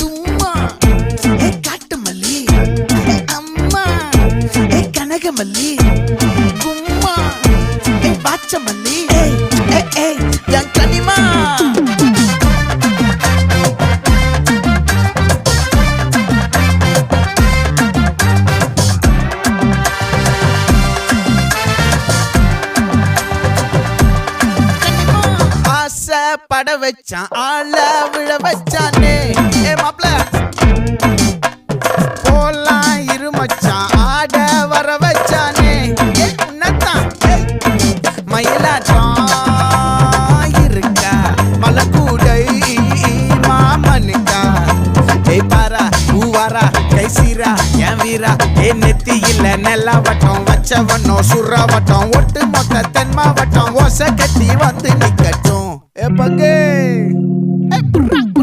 தும்மா ஏ காட்டு மல்லி அம்மா ஏ கனகமல்லி கும்மா ஏ பாச்ச மல்லி என் கனிமா பட வச்சான் ஆள விழ வச்சானே ஏ மாப்ள போலாம் இருமச்சான் ஆட வர வச்சானே ஏ உன்னத்தான் மயிலாட்டம் இருக்கா மலக்கூடை மாமனுக்கா ஏய் பாரா பூவாரா கைசீரா என் வீரா ஏ நெத்தி இல்ல நெல்லா வட்டம் வச்சவனோ சுறா வட்டம் ஒட்டு மொத்த தென் மாவட்டம் ஓசை கட்டி வந்து நிக்கட்டும். É pra quem?